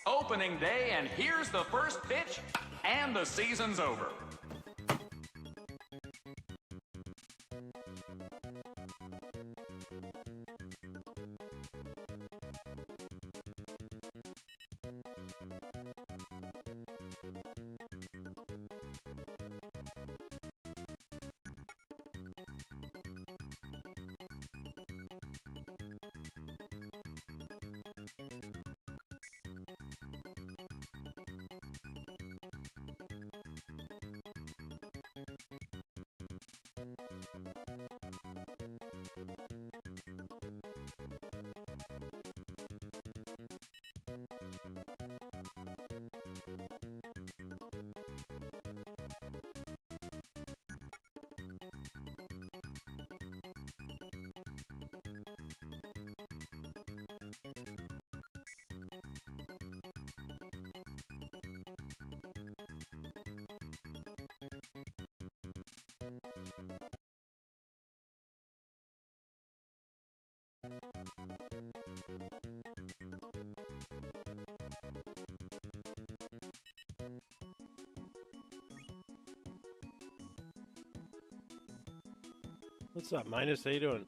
Opening day, and here's the first pitch, and the season's over. What's up, Minus? How you doing?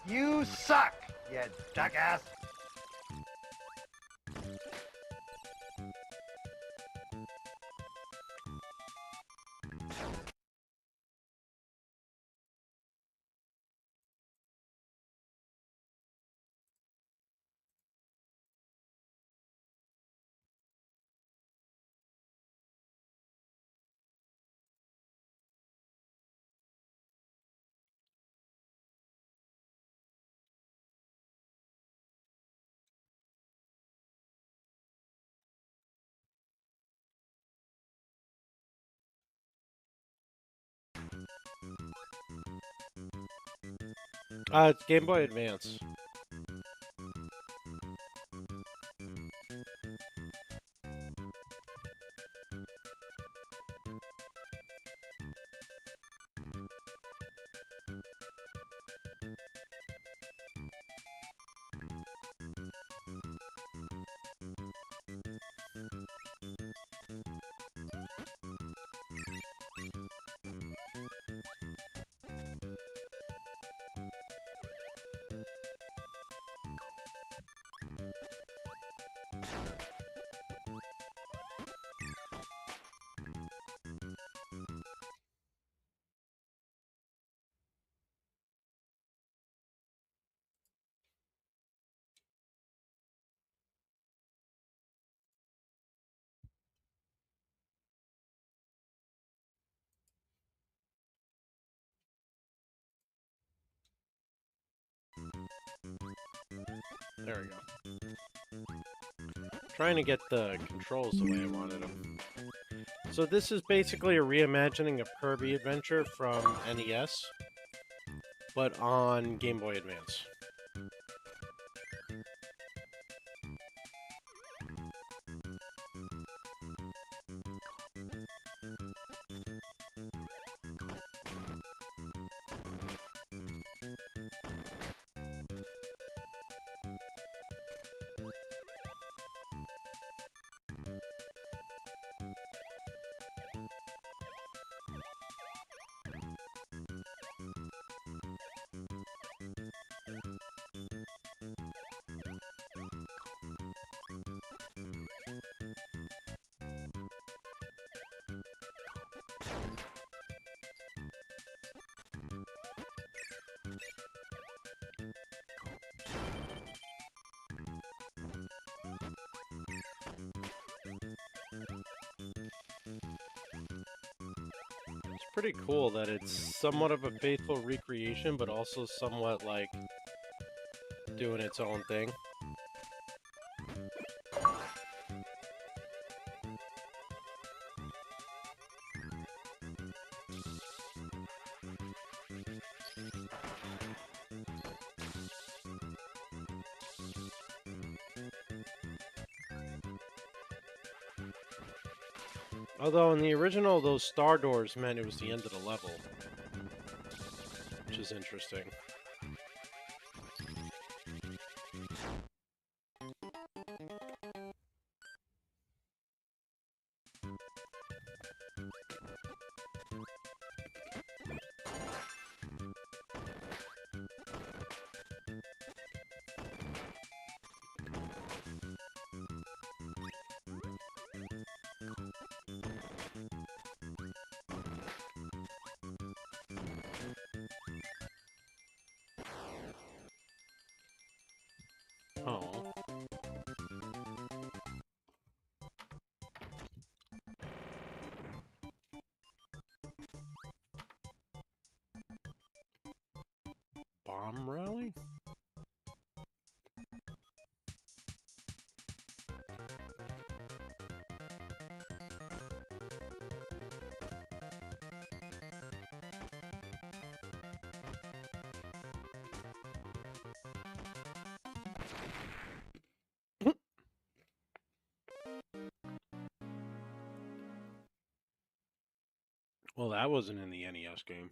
You suck, you jackass! It's Game Boy Advance. There we go. Trying to get the controls the way I wanted them. So this is basically a reimagining of Kirby Adventure from NES, but on Game Boy Advance. Pretty cool that it's somewhat of a faithful recreation, but also somewhat like doing its own thing. Although in the original, those star doors meant it was the end of the level, which is interesting. Oh. Bomb rally? Well, that wasn't in the NES game.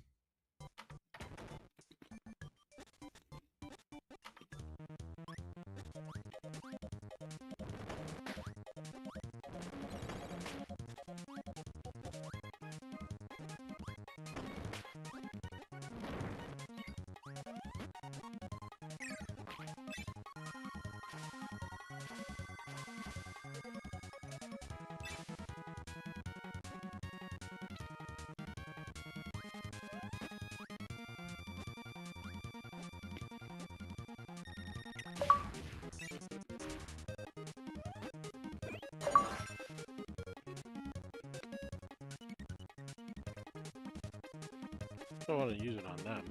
I don't want to use it on them.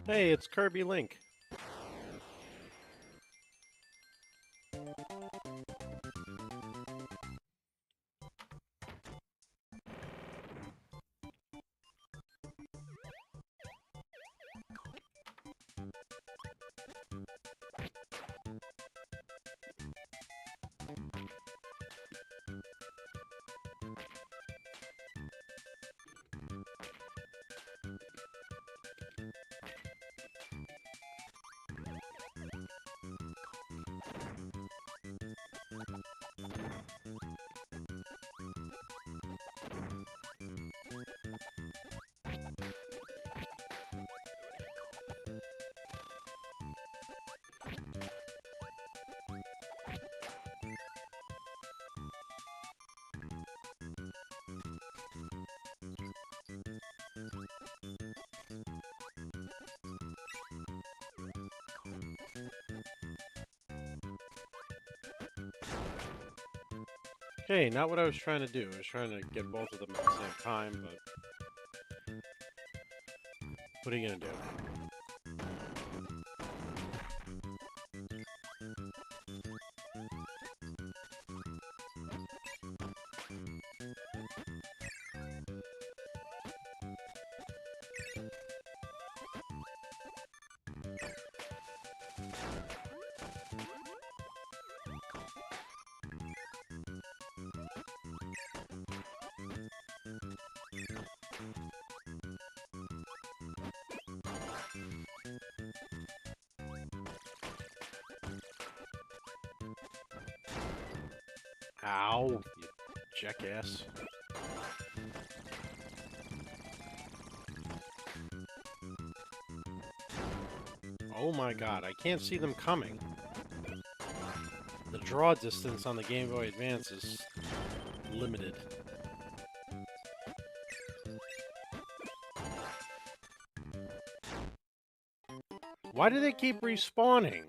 Hey, it's Kirby Link. Okay, not what I was trying to do. I was trying to get both of them at the same time, but... What are you gonna do? Ow, you jackass. Oh my god, I can't see them coming. The draw distance on the Game Boy Advance is limited. Why do they keep respawning?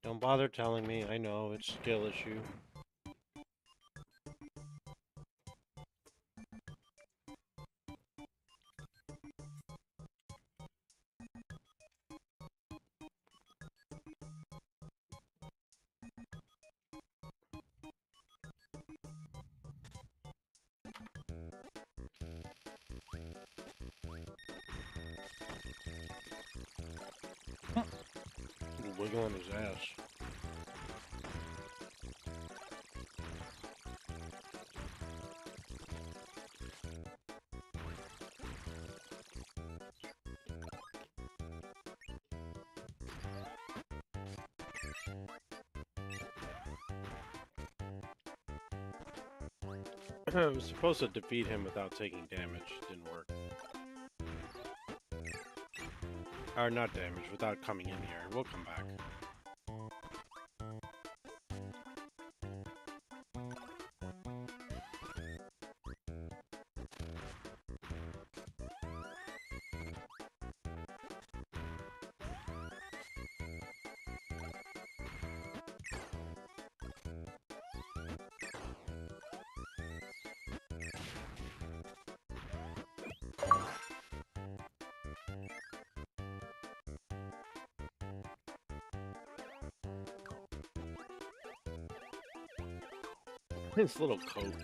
Don't bother telling me. I know, it's a skill issue. Wiggle on his ass. I was supposed to defeat him without taking damage. Didn't work. Or not damage, without coming in here. We'll come back. His little coat.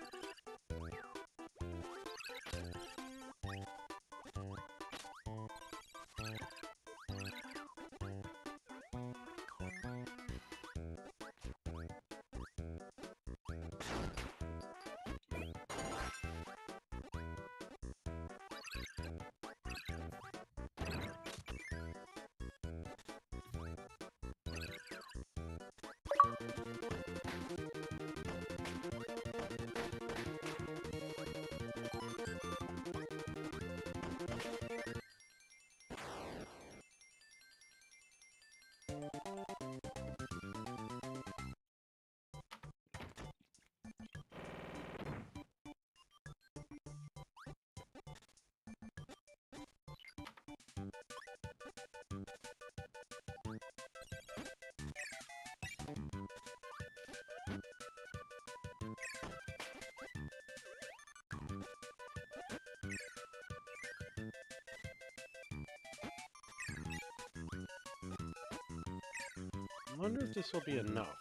I wonder if this will be enough.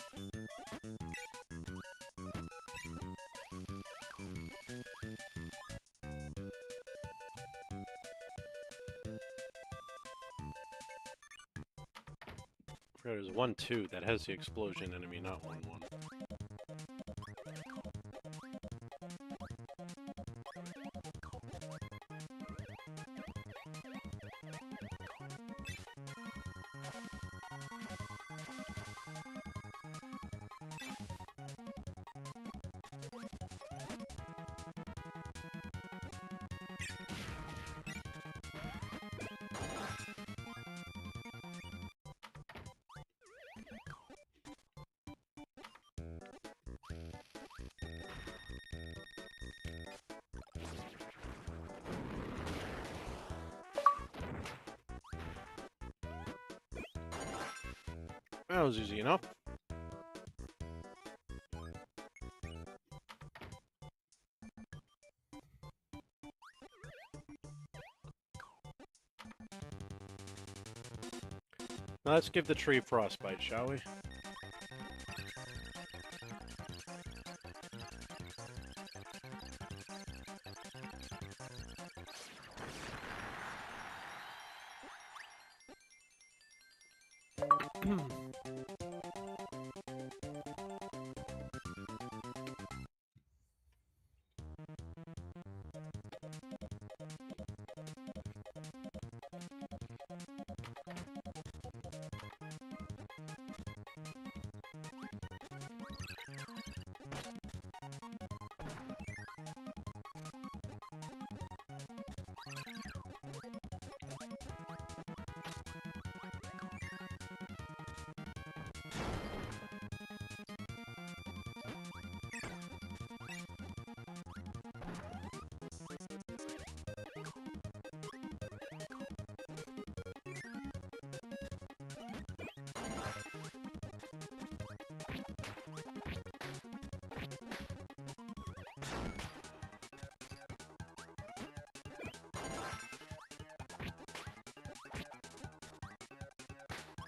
There's 1-2 that has the explosion enemy, not 1-1. That was easy enough. Now let's give the tree frostbite, shall we?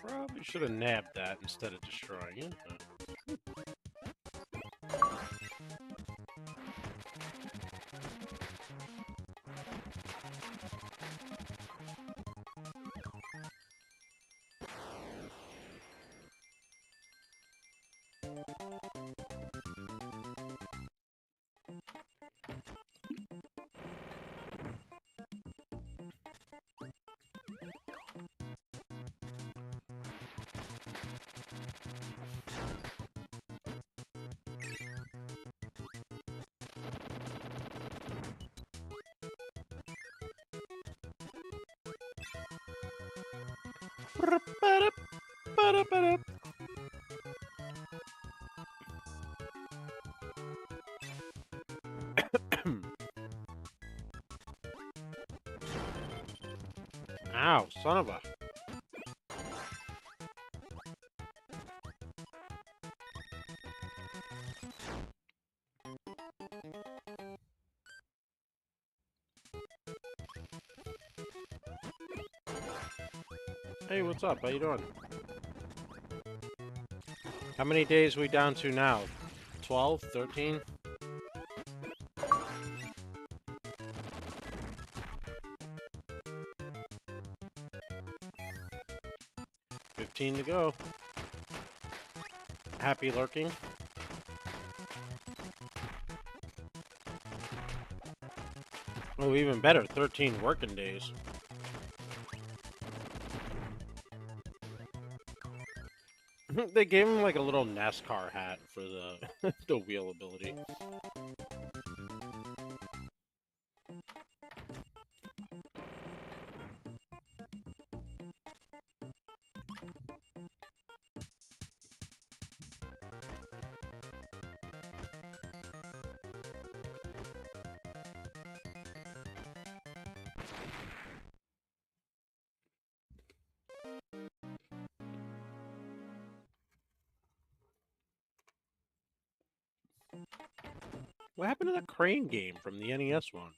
Probably should have nabbed that instead of destroying it. Ow, son of a... Hey, what's up? How you doing? How many days are we down to now? 12? 13? 15 to go. Happy lurking. Oh, even better, 13 working days. They gave him like a little NASCAR hat for the the wheel ability. What happened to that crane game from the NES one?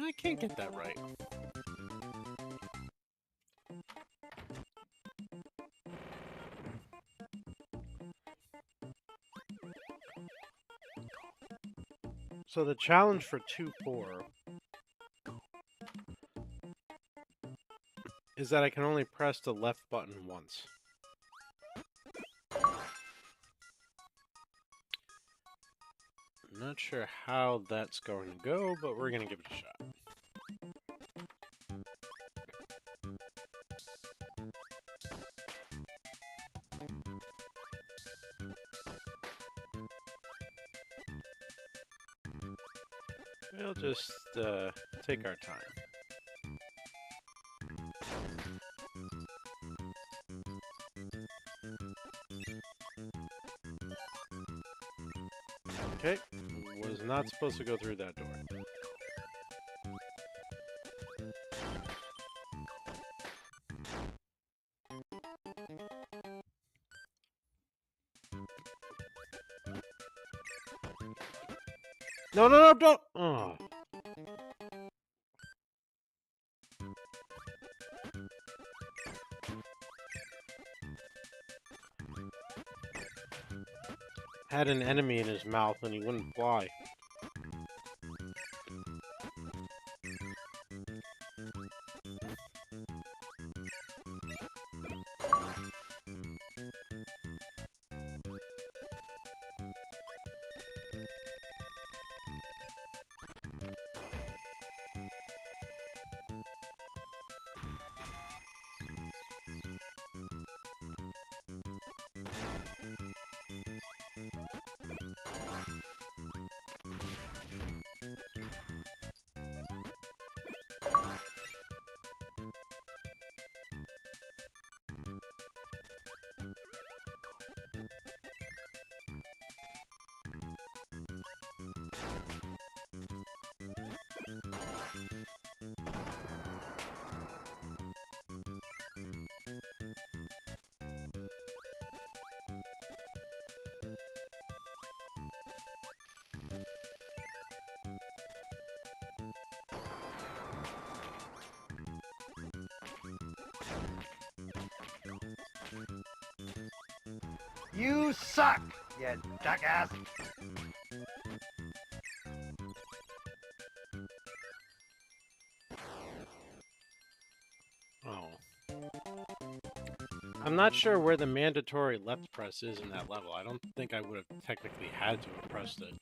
I can't get that right. So the challenge for 2-4 is that I can only press the left button once. I'm not sure how that's going to go, but we're going to give it a shot. We'll just take our time. Okay, was not supposed to go through that door. No, no, no, don't! Oh. Had an enemy in his mouth and he wouldn't fly. You suck, you jackass! Oh. I'm not sure where the mandatory left press is in that level. I don't think I would have technically had to have pressed it.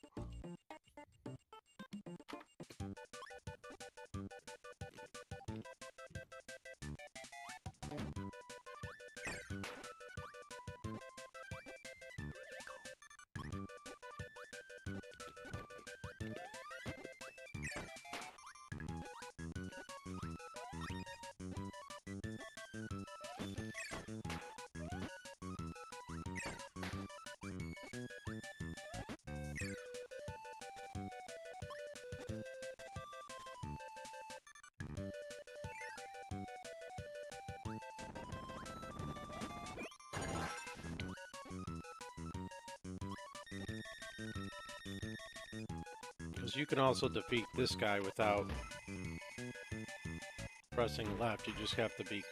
Because you can also defeat this guy without pressing left. You just have to be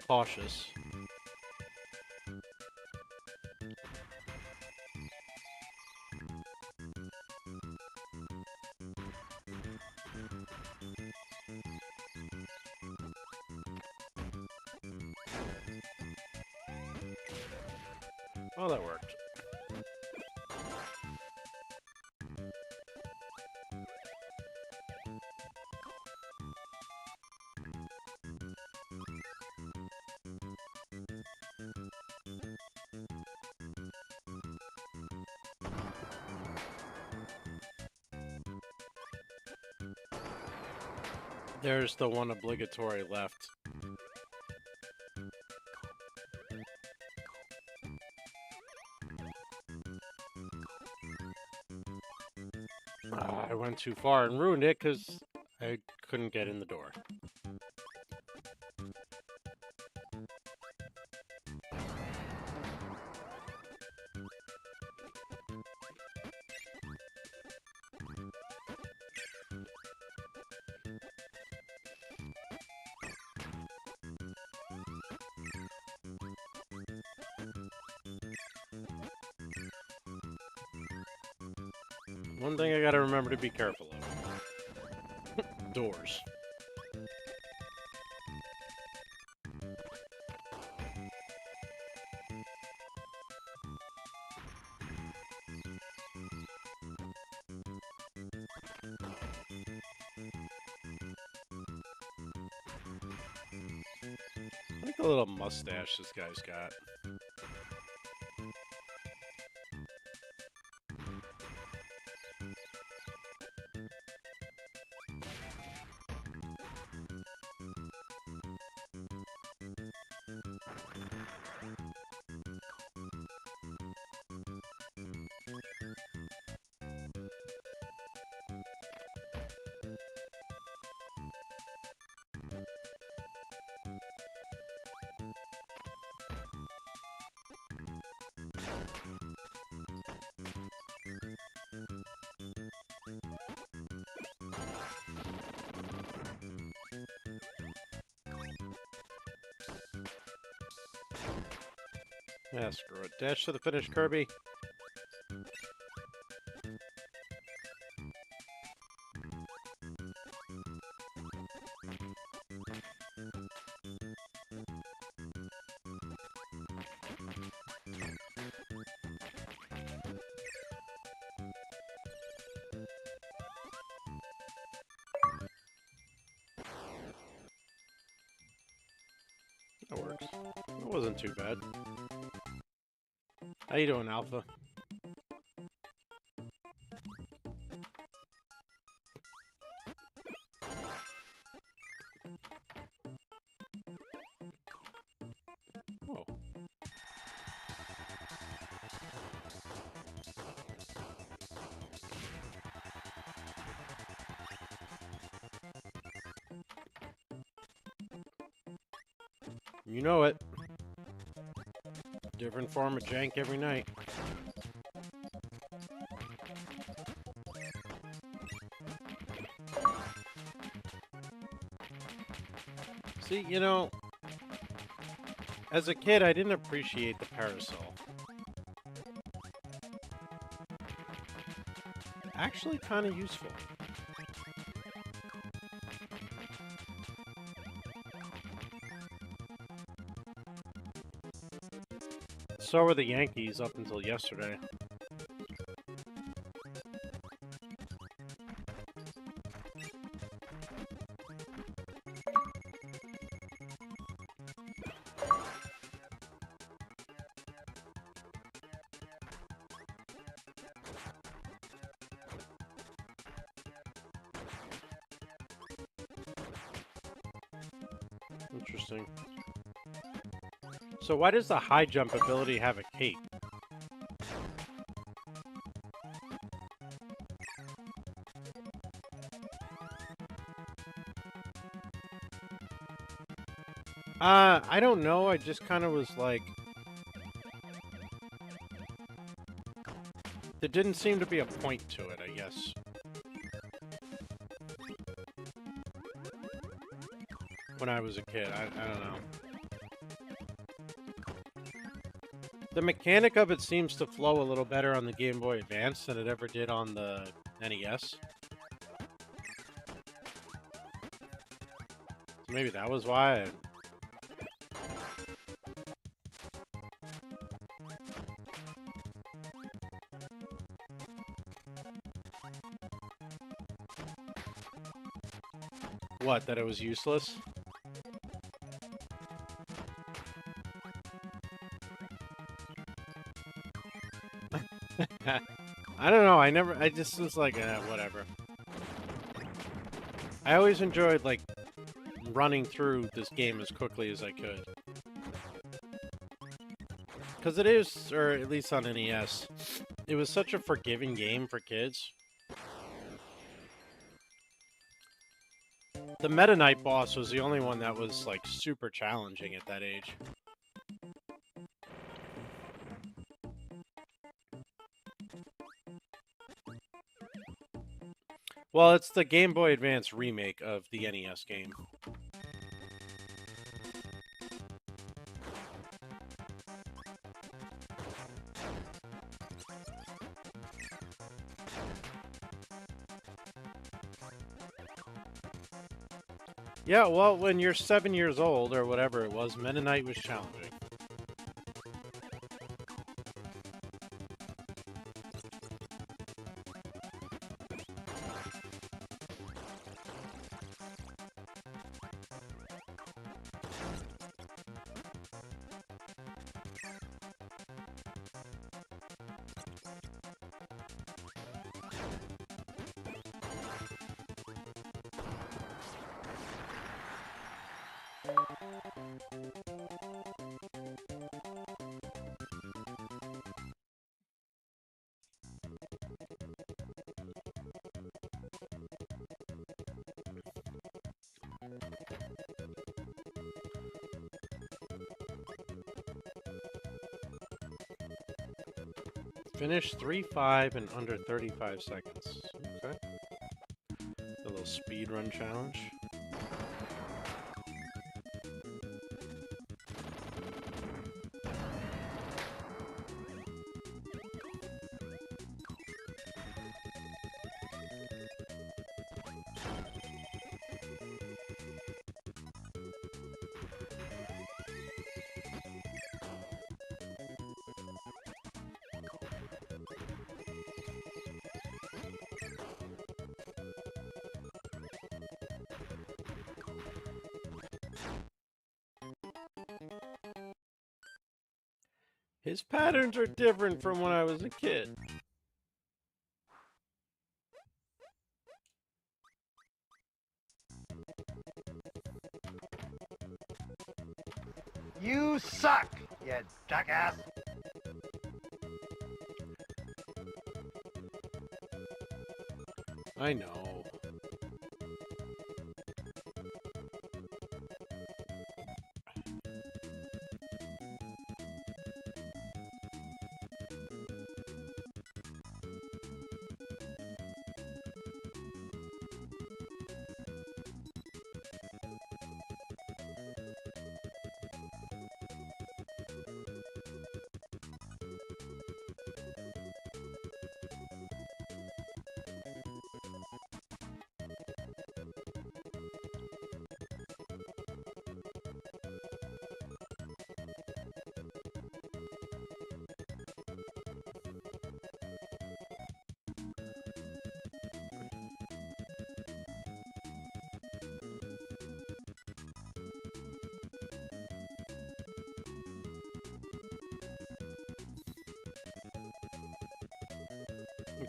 cautious. Oh, that worked. There's the one obligatory left. I went too far and ruined it because I couldn't get in the door. One thing I gotta remember to be careful of. Doors. I like the little mustache this guy's got. Yeah, screw it. Dash to the finish, Kirby. That works. That wasn't too bad. How you doing, Alpha? Oh. You know it. Different form of jank every night. See, you know, as a kid, I didn't appreciate the parasol. Actually, kind of useful. So were the Yankees up until yesterday. Interesting. So why does the high jump ability have a cape? I don't know. I just kind of was like... There didn't seem to be a point to it, I guess. When I was a kid, I don't know. The mechanic of it seems to flow a little better on the Game Boy Advance than it ever did on the NES. So maybe that was why. What, that it was useless? I don't know, I just was like, whatever. I always enjoyed, like, running through this game as quickly as I could. Because it is, or at least on NES, it was such a forgiving game for kids. The Meta Knight boss was the only one that was, like, super challenging at that age. Well, it's the Game Boy Advance remake of the NES game. Yeah, well, when you're 7 years old, or whatever it was, Mennonite was challenging. Finish 3-5 in under 35 seconds. Okay. A little speed run challenge. His patterns are different from when I was a kid. You suck, you jackass. I know.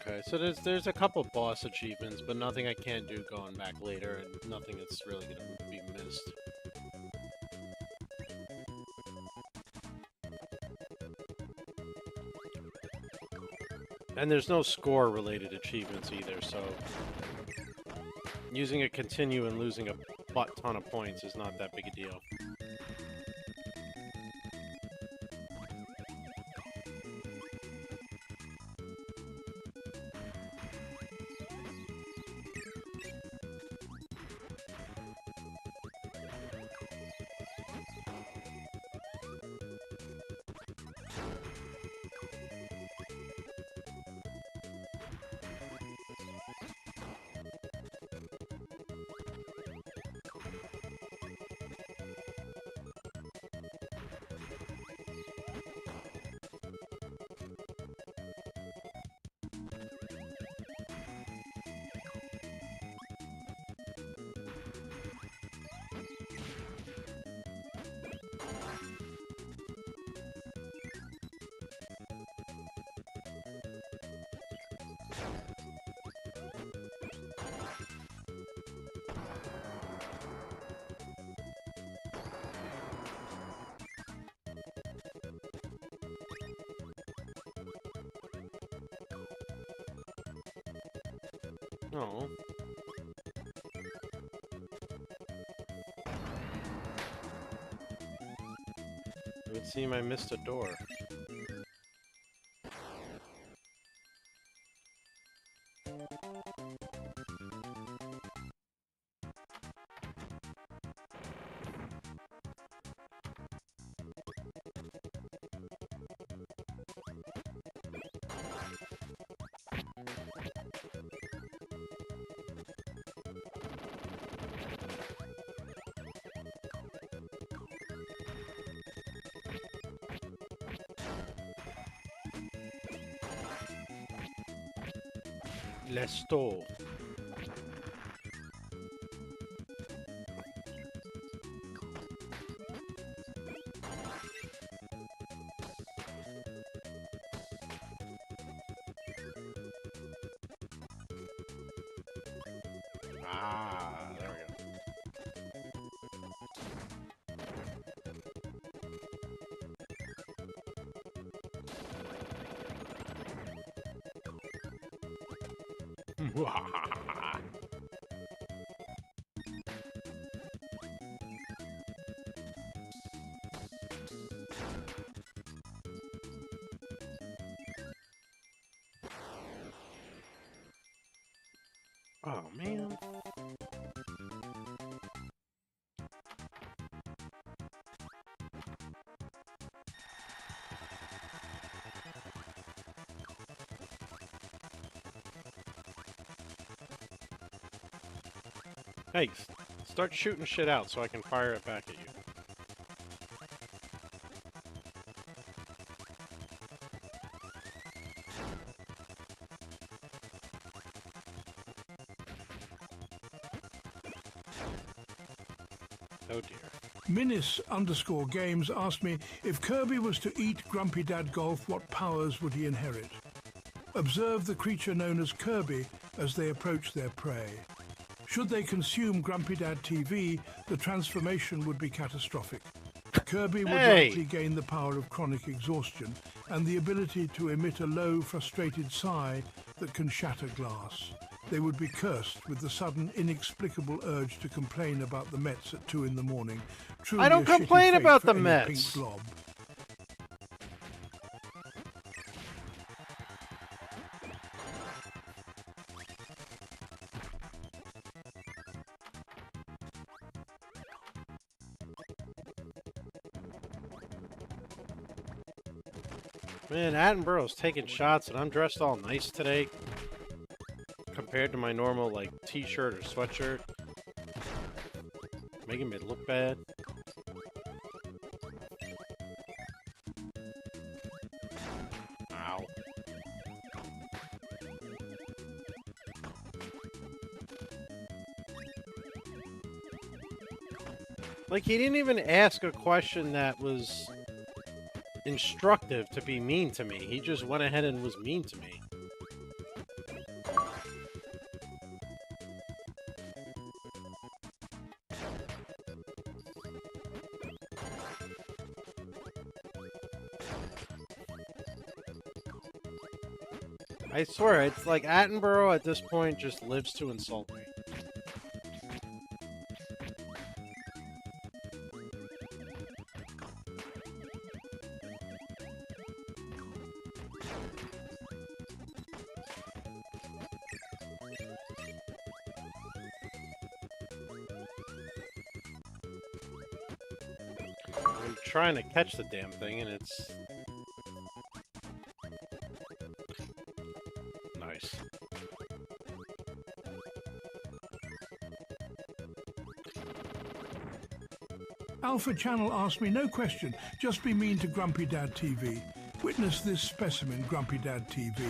Okay, so there's a couple boss achievements, but nothing I can't do going back later, and nothing that's really gonna be missed. And there's no score-related achievements either, so using a continue and losing a butt ton of points is not that big a deal. Oh. It would seem I missed a door. Lesto. Ah, there we go. Oh, man. Hey, start shooting shit out so I can fire it back at you. Oh dear. Minis_games asked me, if Kirby was to eat Grumpy Dad Golf, what powers would he inherit? Observe the creature known as Kirby as they approach their prey. Should they consume Grumpy Dad TV, the transformation would be catastrophic. Kirby would likely gain the power of chronic exhaustion and the ability to emit a low, frustrated sigh that can shatter glass. They would be cursed with the sudden, inexplicable urge to complain about the Mets at 2 in the morning. Truly I don't a shitty complain fate about for the any Mets. Pink blob. Man, Attenborough's taking shots and I'm dressed all nice today compared to my normal, like, t-shirt or sweatshirt. Making me look bad. Ow. Like, he didn't even ask a question that was instructive to be mean to me. He just went ahead and was mean to me. I swear, it's like Attenborough at this point just lives to insult me. I'm trying to catch the damn thing and it's... Nice. Alpha Channel asked me, no question, just be mean to Grumpy Dad TV. Witness this specimen, Grumpy Dad TV.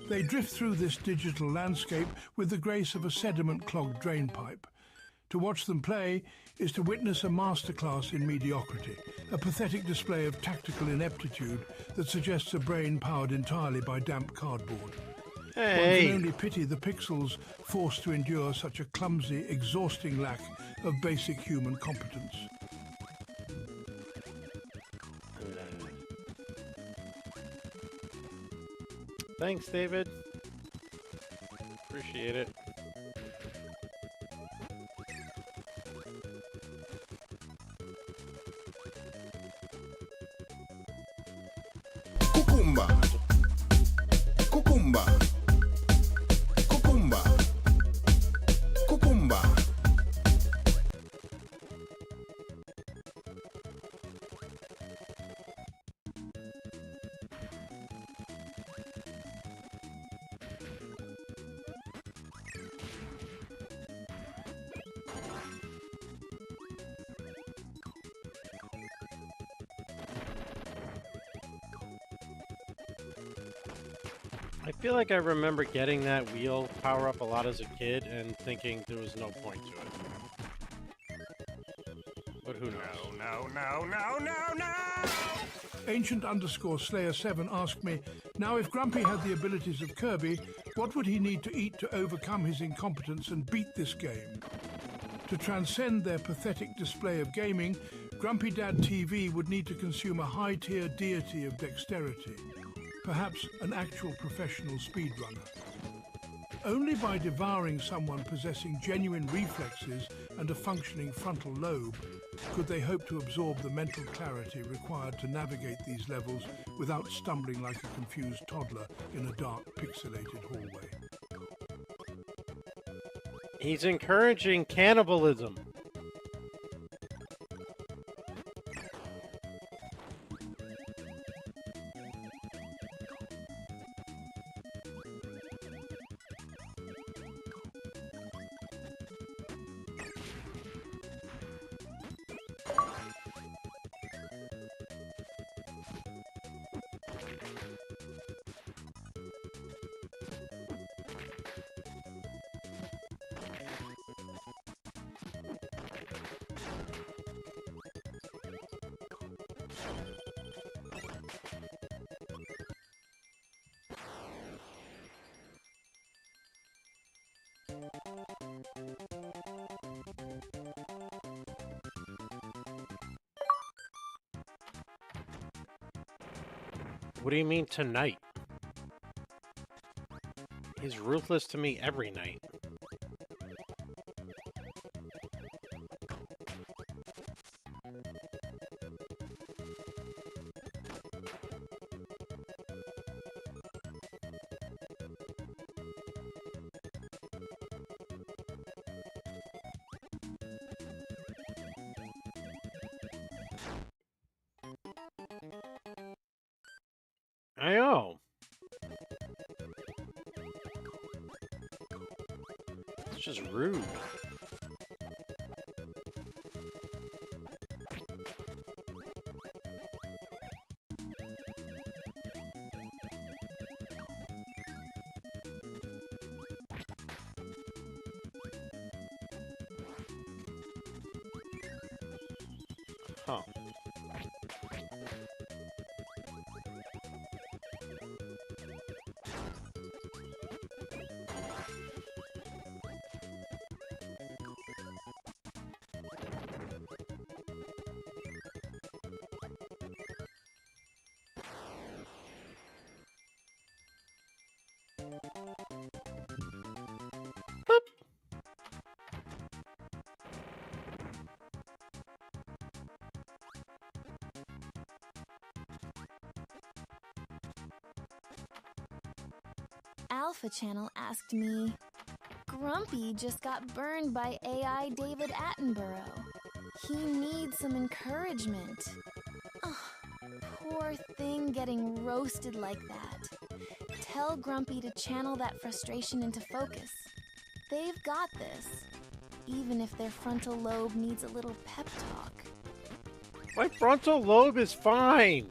They drift through this digital landscape with the grace of a sediment-clogged drainpipe. To watch them play is to witness a masterclass in mediocrity, a pathetic display of tactical ineptitude that suggests a brain powered entirely by damp cardboard. Hey! One can only pity the pixels forced to endure such a clumsy, exhausting lack of basic human competence. Thanks, David. Appreciate it. Cucumba. Cucumba. Cucumba. Cucumba. I feel like I remember getting that wheel power-up a lot as a kid and thinking there was no point to it. But who knows? No. Ancient_Slayer7 asked me, now if Grumpy had the abilities of Kirby, what would he need to eat to overcome his incompetence and beat this game? To transcend their pathetic display of gaming, Grumpy Dad TV would need to consume a high-tier deity of dexterity, perhaps an actual professional speedrunner. Only by devouring someone possessing genuine reflexes and a functioning frontal lobe could they hope to absorb the mental clarity required to navigate these levels without stumbling like a confused toddler in a dark, pixelated hallway. He's encouraging cannibalism. What do you mean tonight? He's ruthless to me every night. I know. It's just rude. Huh. Alpha Channel asked me, Grumpy just got burned by AI David Attenborough. He needs some encouragement. Ugh, poor thing getting roasted like that. Tell Grumpy to channel that frustration into focus. They've got this, even if their frontal lobe needs a little pep talk. My frontal lobe is fine.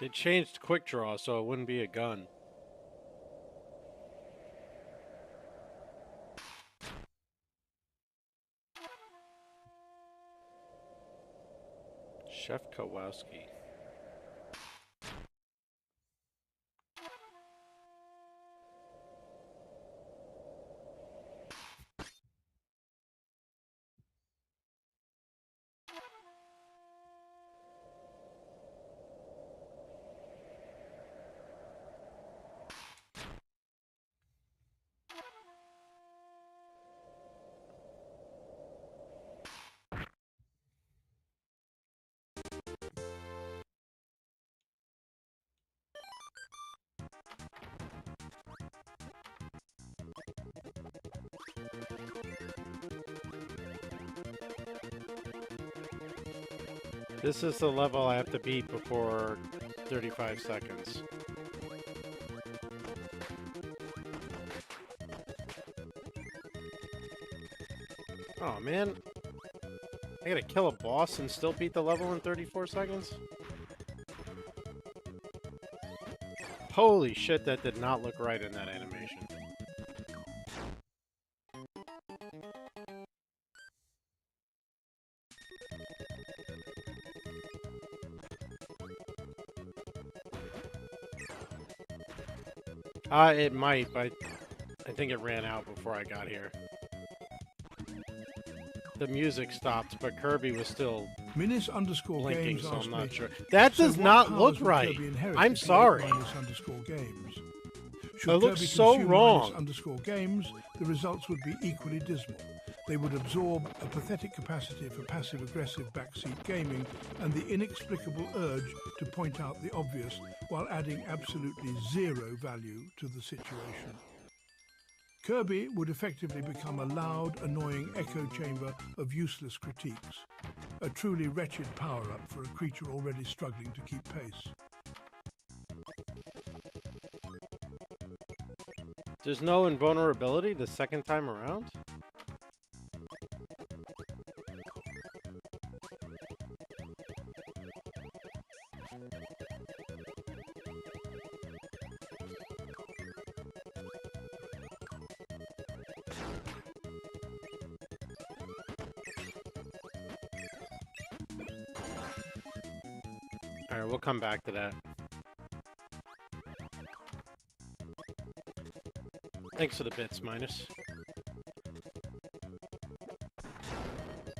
They changed quick draw so it wouldn't be a gun. Chef Kowalski. This is the level I have to beat before 35 seconds. Oh man, I gotta kill a boss and still beat the level in 34 seconds? Holy shit, that did not look right in that animation. It might, but I think it ran out before I got here. The music stopped, but Kirby was still blinking, Minis_Games so I'm asked not me, sure. That so does what not powers look would right. Kirby inherit I'm if he ate sorry. Minus_Games? Should It looks Kirby so consume wrong. Minus_Games, the results would be equally dismal. They would absorb a pathetic capacity for passive-aggressive backseat gaming and the inexplicable urge to point out the obvious while adding absolutely zero value to the situation. Kirby would effectively become a loud, annoying echo chamber of useless critiques, a truly wretched power-up for a creature already struggling to keep pace. There's no invulnerability the second time around? Alright, we'll come back to that. Thanks for the bits, Minus.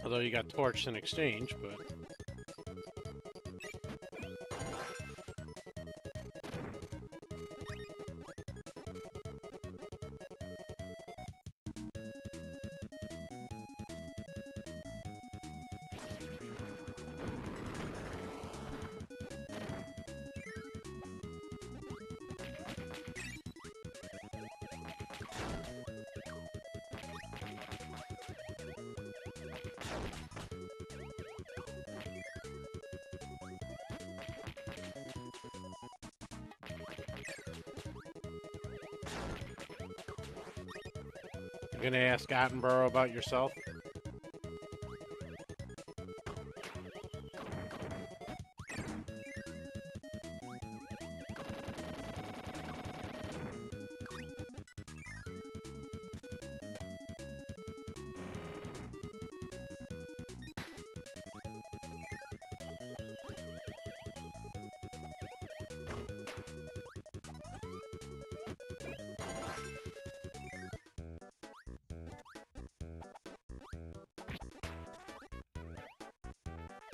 Although you got torched in exchange, but... You gonna ask Attenborough about yourself?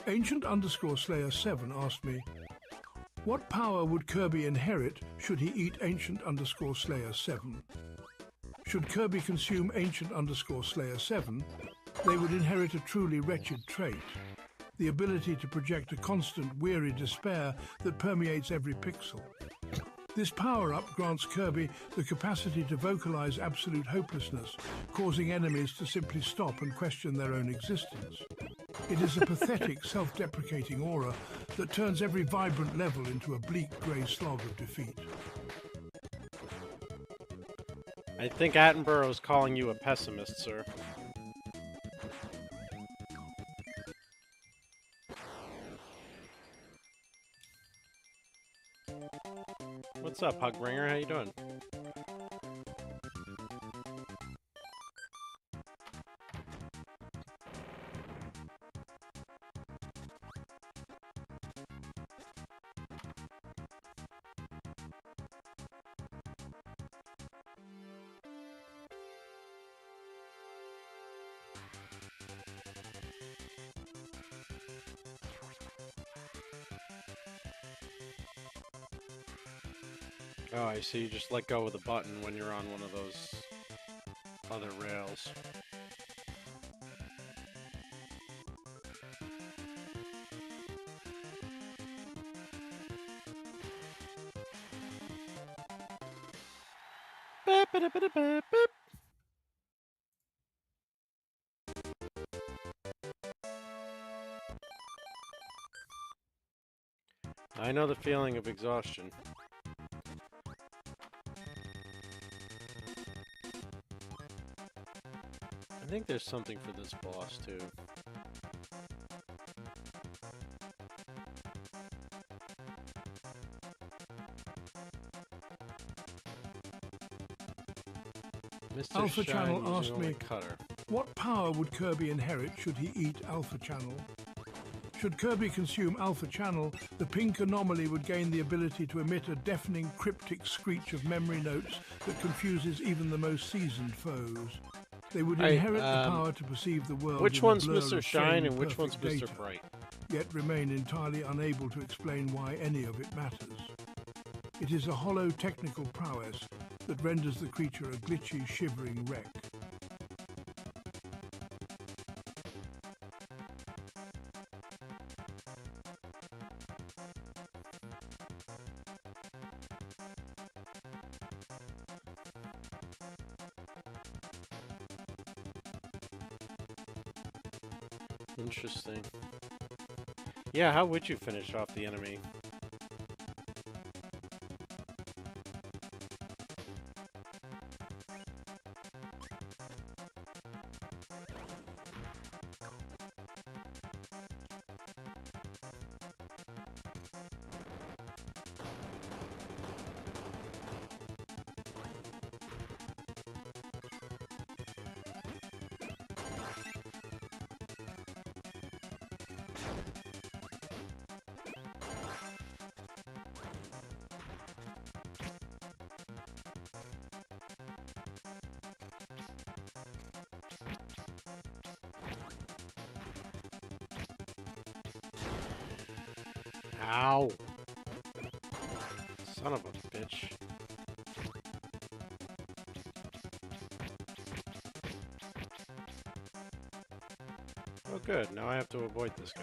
Ancient_Slayer7 asked me, what power would Kirby inherit should he eat Ancient_Slayer7? Should Kirby consume Ancient_Slayer7, they would inherit a truly wretched trait, the ability to project a constant, weary despair that permeates every pixel. This power-up grants Kirby the capacity to vocalize absolute hopelessness, causing enemies to simply stop and question their own existence. It is a pathetic, self-deprecating aura that turns every vibrant level into a bleak grey slog of defeat. I think Attenborough's calling you a pessimist, sir. What's up, Hugbringer? How you doing? Oh, I see. You just let go of the button when you're on one of those other rails. Beep. I know the feeling of exhaustion. I think there's something for this boss, too. Mr. Alpha Shine Channel using asked only me, Cutter. what power would Kirby inherit should he eat Alpha Channel? Should Kirby consume Alpha Channel, the pink anomaly would gain the ability to emit a deafening cryptic screech of memory notes that confuses even the most seasoned foes. They would inherit the power to perceive the world Which in a one's blur Mr. of Shine and which frame-perfect one's Mr. data, Bright? yet remain entirely unable to explain why any of it matters. It is a hollow technical prowess that renders the creature a glitchy, shivering wreck. Interesting. Yeah, how would you finish off the enemy? Ow! Son of a bitch. Oh good, now I have to avoid this guy.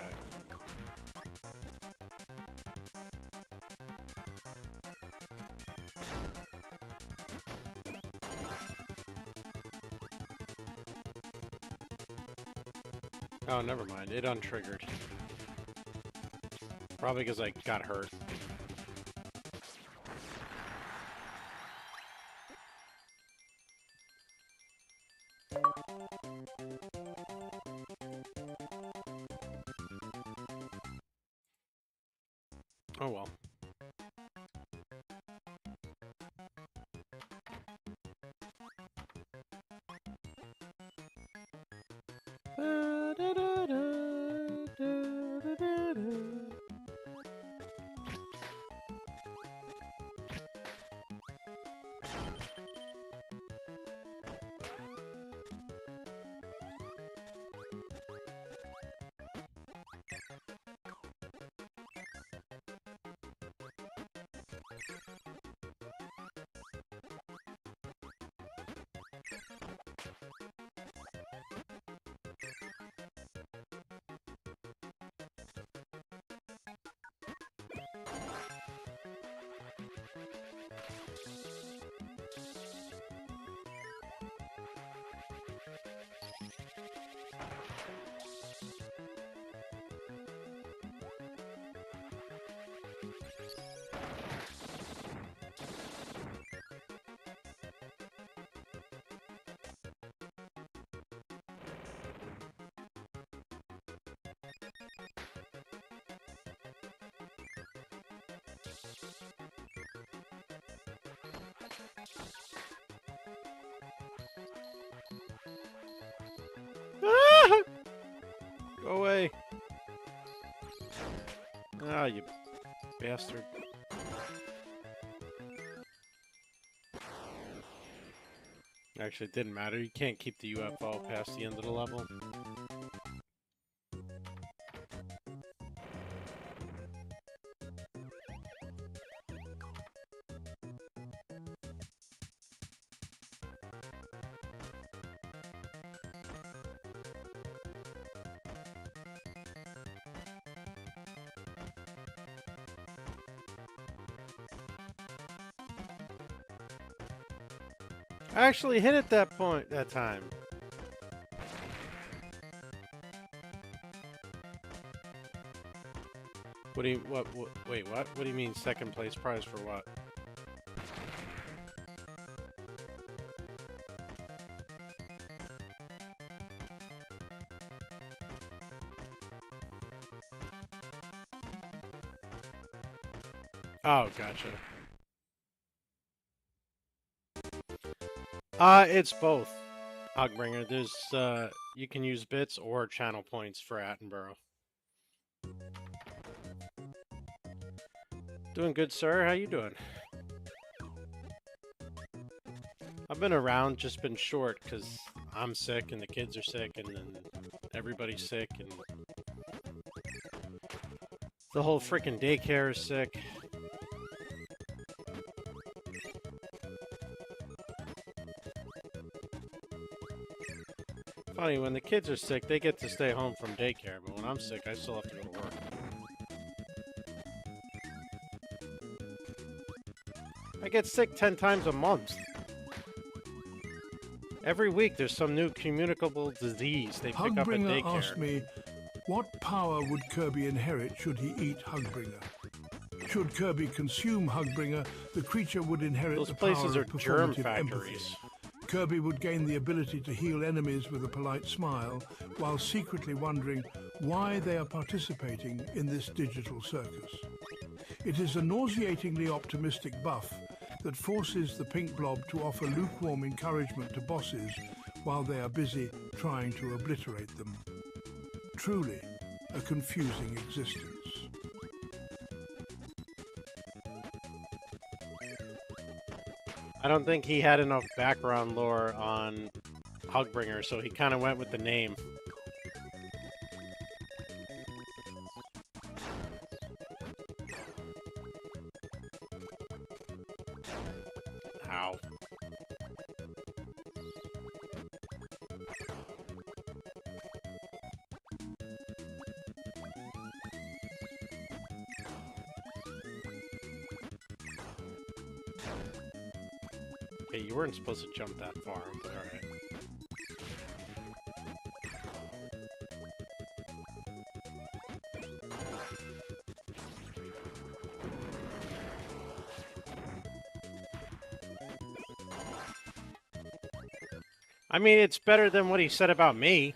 Oh, never mind. It untriggered. Probably because I got hurt. Oh well. Ah! Go away. Ah, you bastard. Actually, it didn't matter. You can't keep the UFO past the end of the level. I actually hit it that time. What do you, wait, what? What do you mean second place prize for what? Oh, gotcha. It's both, Hogbringer. There's, you can use bits or channel points for Attenborough. Doing good, sir. How you doing? I've been around, just been short, because I'm sick, and the kids are sick, and then everybody's sick, and the whole freaking daycare is sick. Funny, when the kids are sick, they get to stay home from daycare, but when I'm sick, I still have to go to work. I get sick 10 times a month. Every week, there's some new communicable disease they pick up at Hugbringer daycare. asked me, what power would Kirby inherit should he eat Hugbringer? Should Kirby consume Hugbringer, the creature would inherit Those the power places are of germ performative empathy. factories. Kirby would gain the ability to heal enemies with a polite smile, while secretly wondering why they are participating in this digital circus. It is a nauseatingly optimistic buff that forces the pink blob to offer lukewarm encouragement to bosses while they are busy trying to obliterate them. Truly, a confusing existence. I don't think he had enough background lore on Hugbringer, so he kind of went with the name. Ow. Okay, you weren't supposed to jump that far, but alright. I mean, it's better than what he said about me.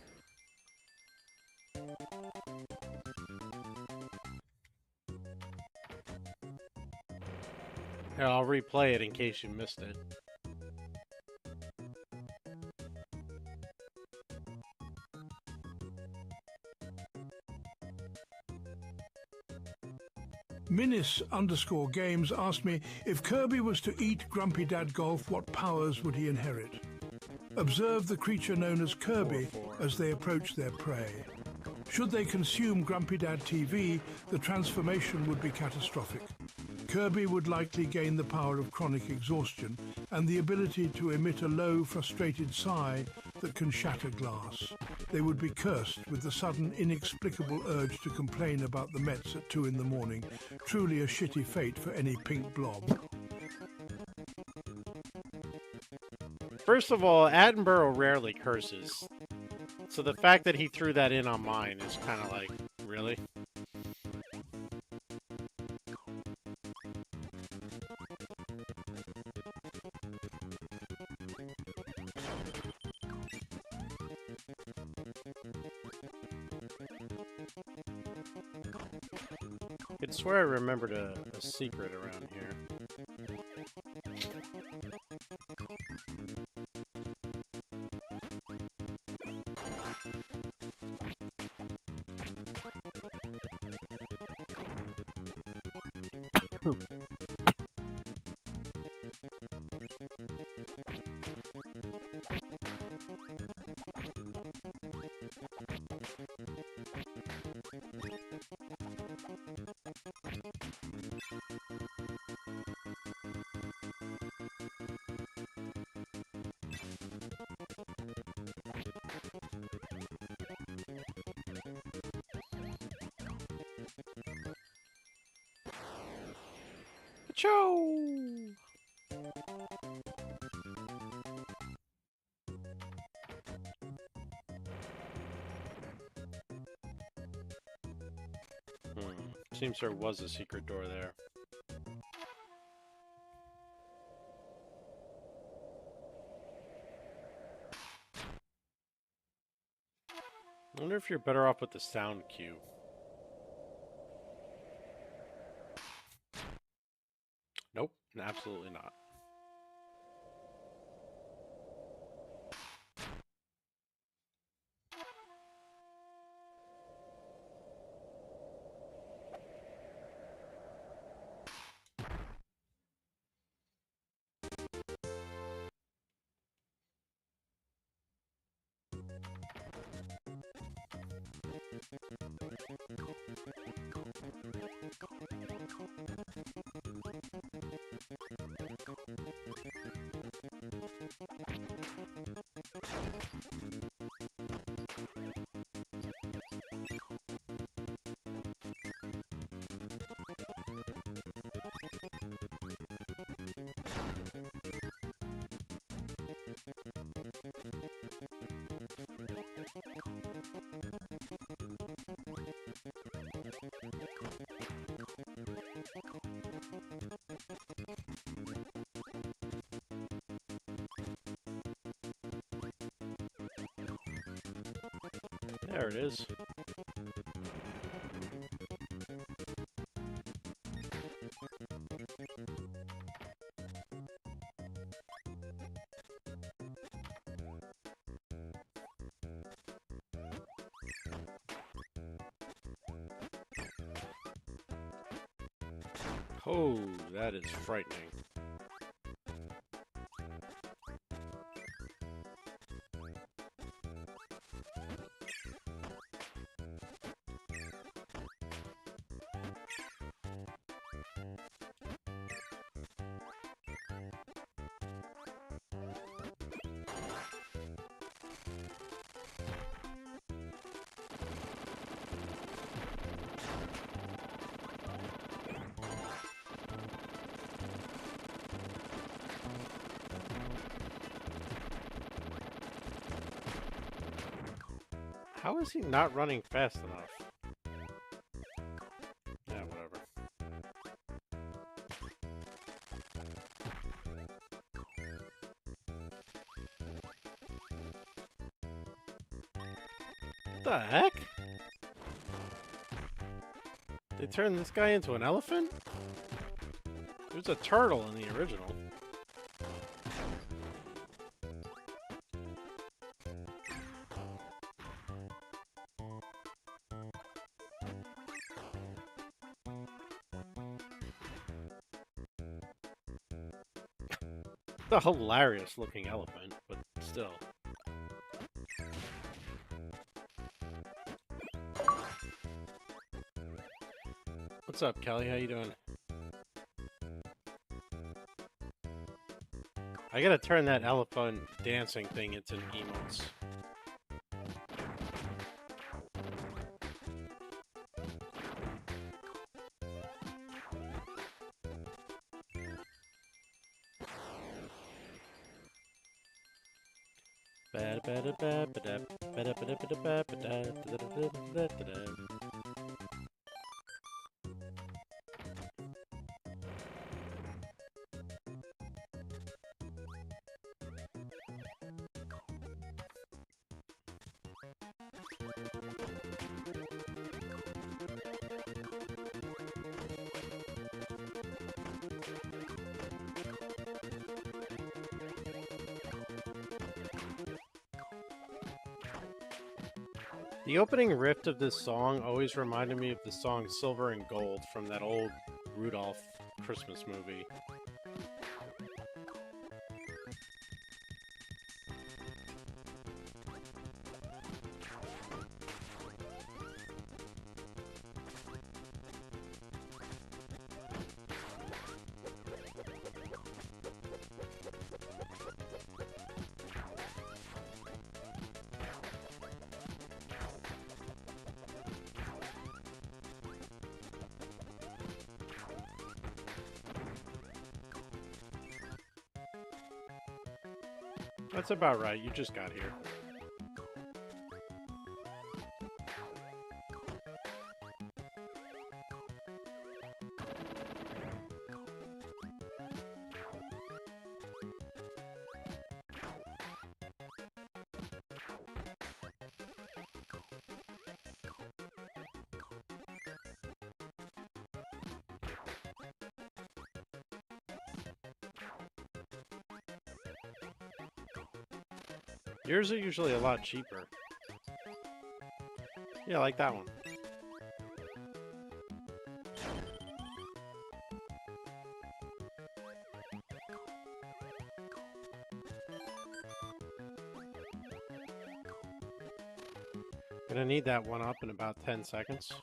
Here, I'll replay it in case you missed it. Minis_games asked me, if Kirby was to eat Grumpy Dad Golf, what powers would he inherit? Observe the creature known as Kirby as they approach their prey. Should they consume Grumpy Dad TV, the transformation would be catastrophic. Kirby would likely gain the power of chronic exhaustion and the ability to emit a low, frustrated sigh that can shatter glass. They would be cursed with the sudden, inexplicable urge to complain about the Mets at 2 in the morning. Truly a shitty fate for any pink blob. First of all, Attenborough rarely curses. So the fact that he threw that in on mine is kind of like, really? I could swear I remembered a secret around here. Achoo! Seems there was a secret door there. I wonder if you're better off with the sound cue. Nope, absolutely not. There it is. Oh, that is frightening. How is he not running fast enough? Yeah, whatever. What the heck? They turned this guy into an elephant? It was a turtle in the original. A hilarious looking elephant, but still. What's up, Kelly? How you doing? I gotta turn that elephant dancing thing into emotes. The opening riff of this song always reminded me of the song Silver and Gold from that old Rudolph Christmas movie. That's about right. You just got here. Yours are usually a lot cheaper. Yeah, like that one. Gonna need that one up in about 10 seconds.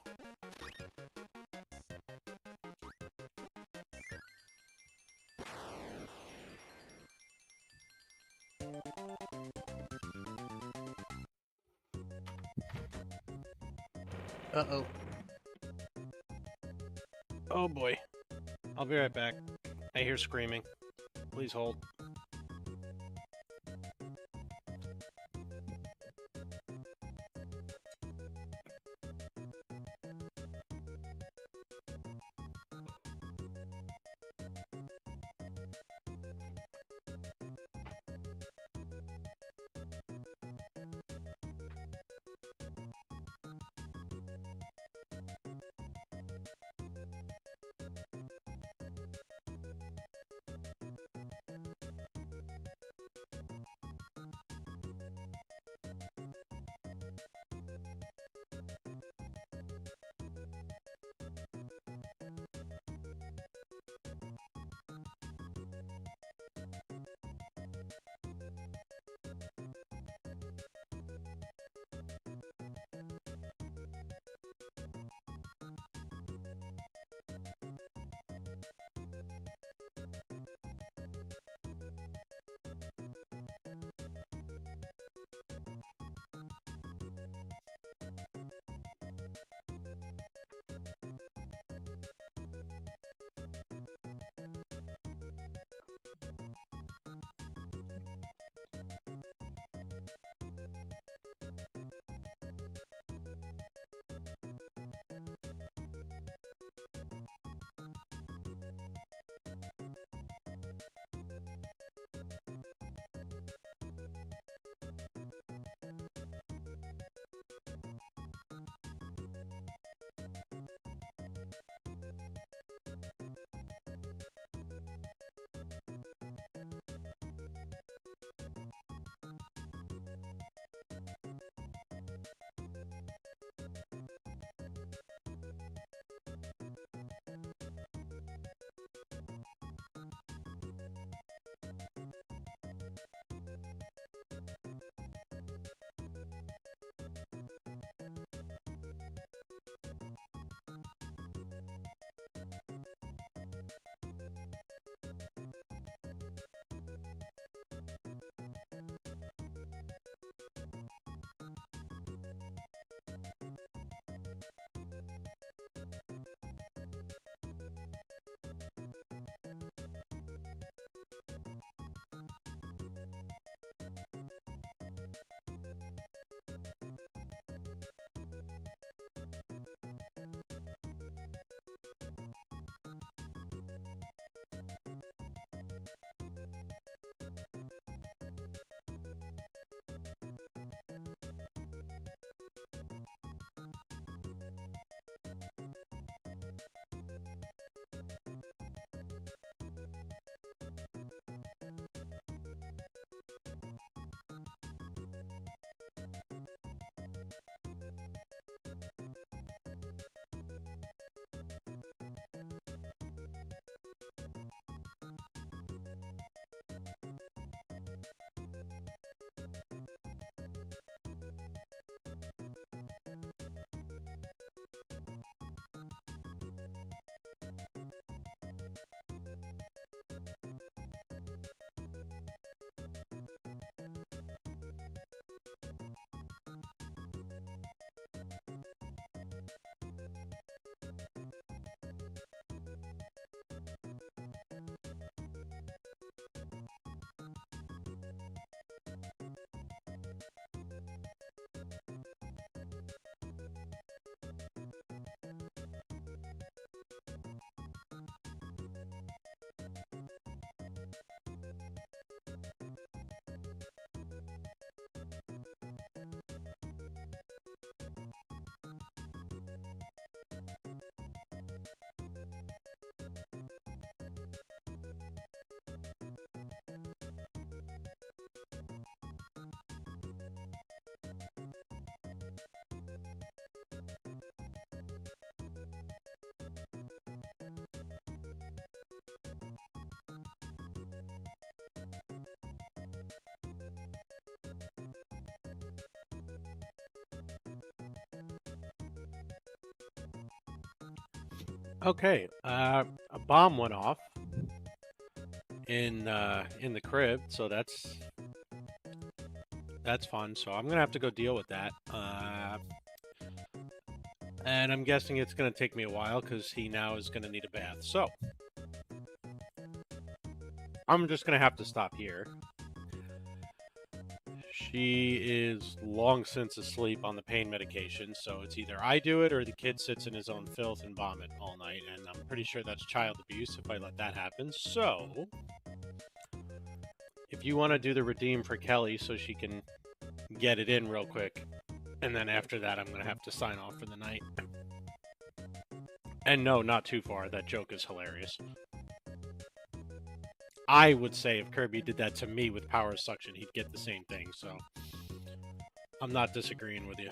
Uh-oh. Oh boy. I'll be right back. I hear screaming. Please hold. Okay, a bomb went off in the crib, so that's fun. So I'm gonna have to go deal with that. And I'm guessing it's gonna take me a while because he now is gonna need a bath. So I'm just gonna have to stop here. She is long since asleep on the pain medication, so it's either I do it or the kid sits in his own filth and vomit all night, and I'm pretty sure that's child abuse if I let that happen. So, if you want to do the redeem for Kelly so she can get it in real quick, and then after that I'm going to have to sign off for the night. And no, not too far. That joke is hilarious. I would say if Kirby did that to me with power suction, he'd get the same thing, so I'm not disagreeing with you.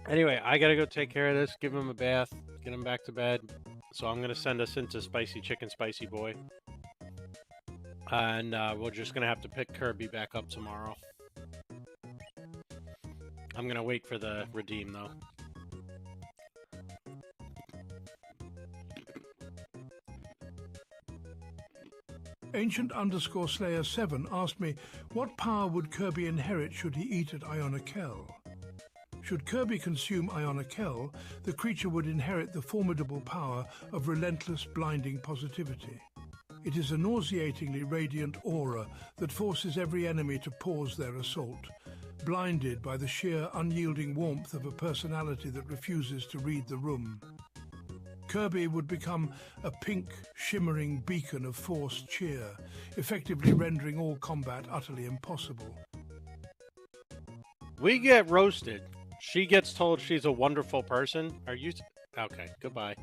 Anyway, I gotta go take care of this, give him a bath, get him back to bed. So I'm gonna send us into Spicy Chicken Spicy Boy. And we're just gonna have to pick Kirby back up tomorrow. I'm gonna wait for the redeem though. Ancient_Slayer7 asked me, what power would Kirby inherit should he eat at Iona Kell? Should Kirby consume Iona Kell, the creature would inherit the formidable power of relentless, blinding positivity. It is a nauseatingly radiant aura that forces every enemy to pause their assault, blinded by the sheer, unyielding warmth of a personality that refuses to read the room. Kirby would become a pink, shimmering beacon of forced cheer, effectively rendering all combat utterly impossible. We get roasted. She gets told she's a wonderful person. Are you... Okay, goodbye.